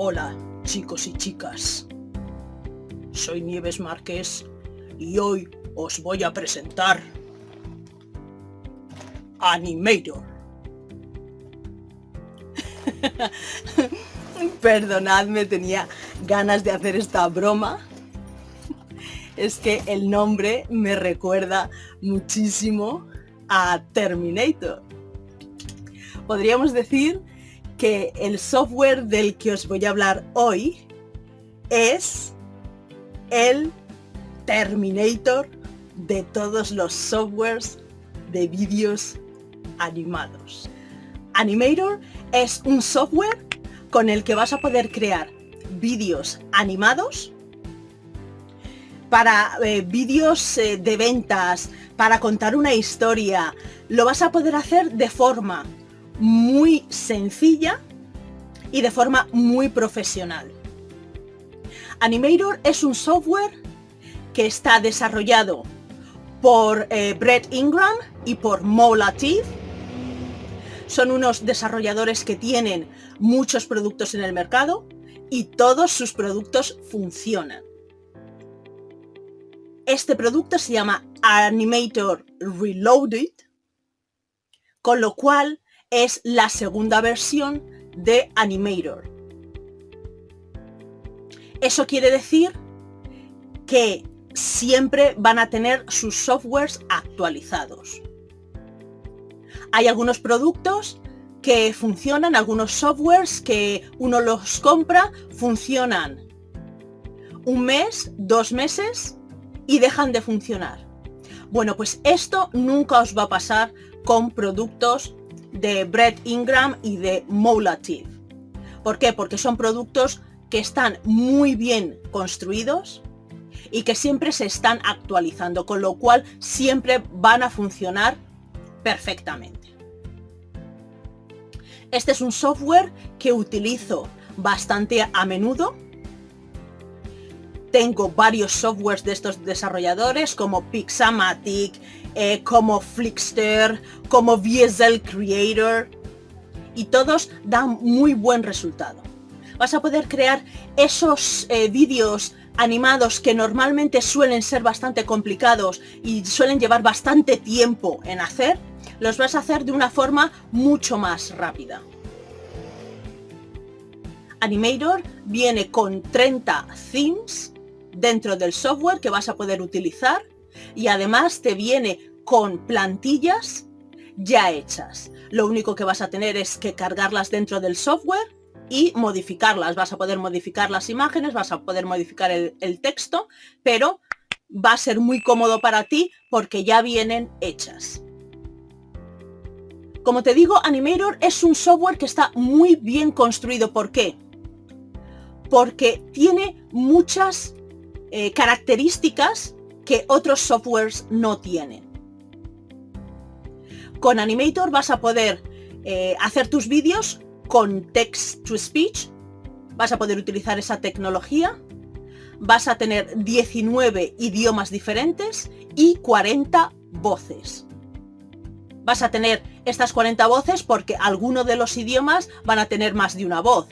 Hola, chicos y chicas. Soy Nieves Márquez y hoy os voy a presentar Animator. Perdonadme, tenía ganas de hacer esta broma. Es que el nombre me recuerda muchísimo a Terminator. Podríamos decir que el software del que os voy a hablar hoy es el Terminator de todos los softwares de vídeos animados. Animator es un software con el que vas a poder crear vídeos animados para vídeos de ventas, para contar una historia. Lo vas a poder hacer de forma muy sencilla y de forma muy profesional. Animator es un software que está desarrollado por Brett Ingram y por Mo Latif. Son unos desarrolladores que tienen muchos productos en el mercado y todos sus productos funcionan. Este producto se llama Animator Reloaded, con lo cual es la segunda versión de Animator. Eso quiere decir que siempre van a tener sus softwares actualizados. Hay algunos productos que funcionan, algunos softwares que uno los compra, funcionan un mes, 2 meses y dejan de funcionar. Bueno, pues esto nunca os va a pasar con productos de Brett Ingram y de Mo Latif. ¿Por qué? Porque son productos que están muy bien construidos y que siempre se están actualizando, con lo cual siempre van a funcionar perfectamente. Este es un software que utilizo bastante a menudo. Tengo varios softwares de estos desarrolladores como Pixamatic, como Flixster, como VSL Creator, y todos dan muy buen resultado. Vas a poder crear esos vídeos animados que normalmente suelen ser bastante complicados y suelen llevar bastante tiempo en hacer, los vas a hacer de una forma mucho más rápida. Animator viene con 30 themes dentro del software que vas a poder utilizar y además te viene con plantillas ya hechas. Lo único que vas a tener es que cargarlas dentro del software y modificarlas. Vas a poder modificar las imágenes, vas a poder modificar el texto, pero va a ser muy cómodo para ti porque ya vienen hechas. Como te digo, Animator es un software que está muy bien construido. ¿Por qué? Porque tiene muchas características que otros softwares no tienen. Con Animator vas a poder hacer tus vídeos con text to speech, vas a poder utilizar esa tecnología, vas a tener 19 idiomas diferentes y 40 voces. Vas a tener estas 40 voces porque algunos de los idiomas van a tener más de una voz,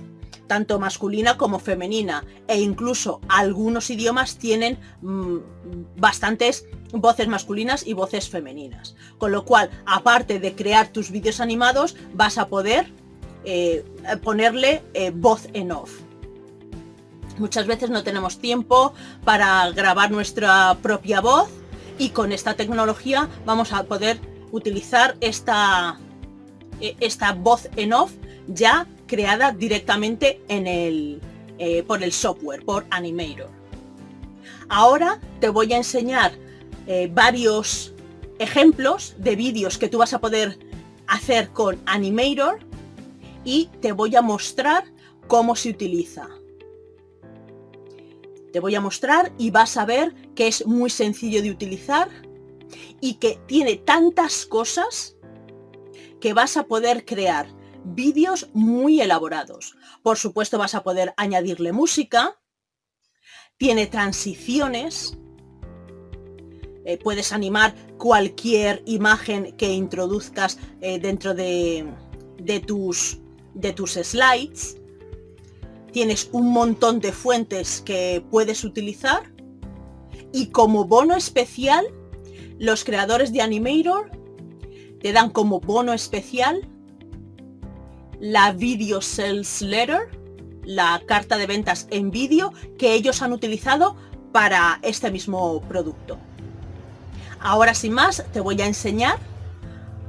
tanto masculina como femenina, e incluso algunos idiomas tienen bastantes voces masculinas y voces femeninas. Con lo cual, aparte de crear tus vídeos animados, vas a poder ponerle voz en off. Muchas veces no tenemos tiempo para grabar nuestra propia voz y con esta tecnología vamos a poder utilizar esta voz en off ya creada directamente por el software, por Animator. Ahora te voy a enseñar varios ejemplos de vídeos que tú vas a poder hacer con Animator y te voy a mostrar cómo se utiliza. Te voy a mostrar y vas a ver que es muy sencillo de utilizar y que tiene tantas cosas que vas a poder crear vídeos muy elaborados. Por supuesto, vas a poder añadirle música, tiene transiciones, puedes animar cualquier imagen que introduzcas dentro de tus slides. tienes un montón de fuentes que puedes utilizar y como bono especial, los creadores de Animator te dan como bono especial la Video Sales Letter, la carta de ventas en vídeo que ellos han utilizado para este mismo producto. Ahora sin más te voy a enseñar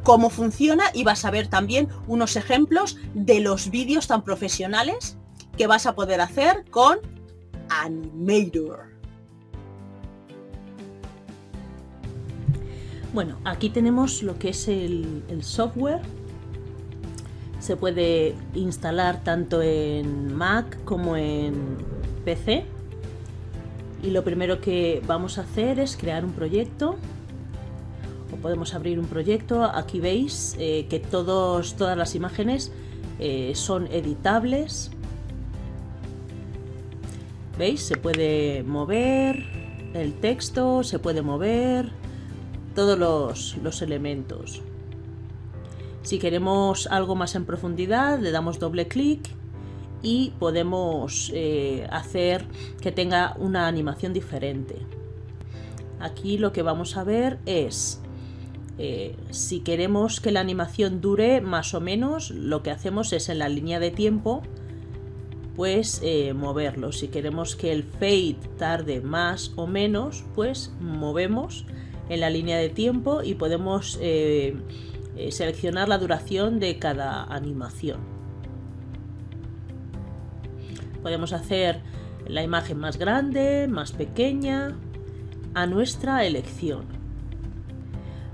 cómo funciona y vas a ver también unos ejemplos de los vídeos tan profesionales que vas a poder hacer con Animator. Bueno, aquí tenemos lo que es el software. Se puede instalar tanto en Mac como en PC. Y lo primero que vamos a hacer es crear un proyecto. O podemos abrir un proyecto. Aquí veis que todas las imágenes son editables. ¿Veis? Se puede mover el texto, se puede mover todos los elementos. Si queremos algo más en profundidad, le damos doble clic y podemos hacer que tenga una animación diferente. Aquí lo que vamos a ver es si queremos que la animación dure más o menos, lo que hacemos es en la línea de tiempo pues moverlo. Si queremos que el fade tarde más o menos, pues movemos en la línea de tiempo y podemos seleccionar la duración de cada animación. Podemos hacer la imagen más grande, más pequeña, a nuestra elección.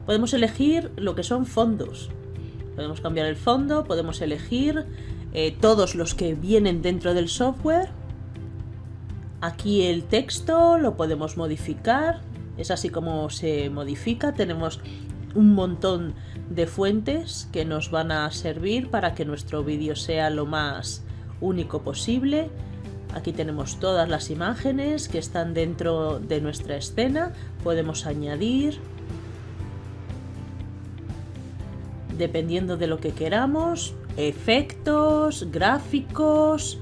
Podemos elegir lo que son fondos. Podemos cambiar el fondo, podemos elegir todos los que vienen dentro del software. Aquí el texto lo podemos modificar. Es así como se modifica. Tenemos un montón de fuentes que nos van a servir para que nuestro vídeo sea lo más único posible. Aquí tenemos todas las imágenes que están dentro de nuestra escena. Podemos añadir dependiendo de lo que queramos, efectos, gráficos,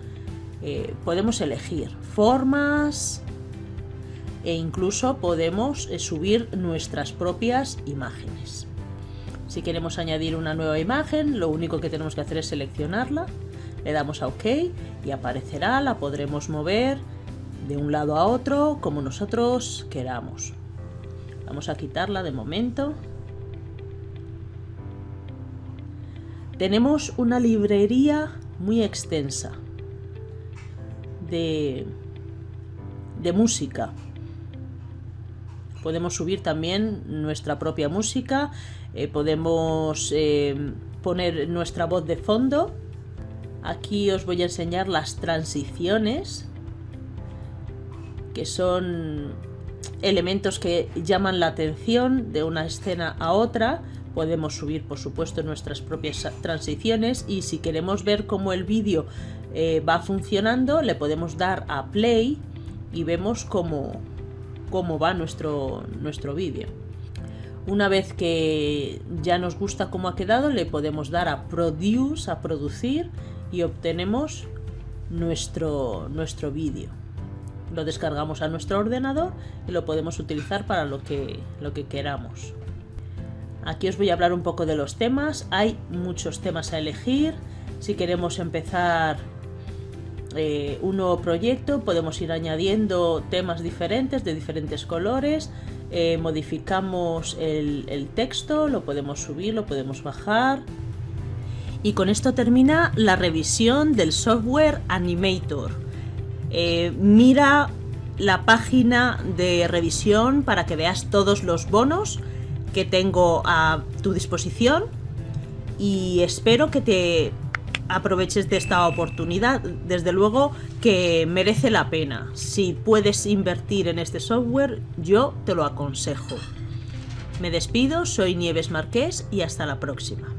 podemos elegir formas e incluso podemos subir nuestras propias imágenes. Si queremos añadir una nueva imagen, lo único que tenemos que hacer es seleccionarla, le damos a OK y aparecerá, la podremos mover de un lado a otro como nosotros queramos. Vamos a quitarla de momento. Tenemos una librería muy extensa de música. Podemos subir también nuestra propia música, podemos poner nuestra voz de fondo. Aquí os voy a enseñar las transiciones, que son elementos que llaman la atención de una escena a otra. Podemos subir, por supuesto, nuestras propias transiciones y si queremos ver cómo el vídeo va funcionando, le podemos dar a play y vemos cómo va nuestro vídeo. Una vez que ya nos gusta cómo ha quedado, le podemos dar a produce, a producir, y obtenemos nuestro vídeo. Lo descargamos a nuestro ordenador y lo podemos utilizar para lo que queramos. Aquí os voy a hablar un poco de los temas. Hay muchos temas a elegir. Si queremos empezar un nuevo proyecto, podemos ir añadiendo temas diferentes, de diferentes colores. Modificamos el texto, lo podemos subir, lo podemos bajar. Y con esto termina la revisión del software Animator. Mira la página de revisión para que veas todos los bonos que tengo a tu disposición y espero que te aproveches de esta oportunidad. Desde luego que merece la pena. Si puedes invertir en este software, yo te lo aconsejo. Me despido, soy Nieves Marqués y hasta la próxima.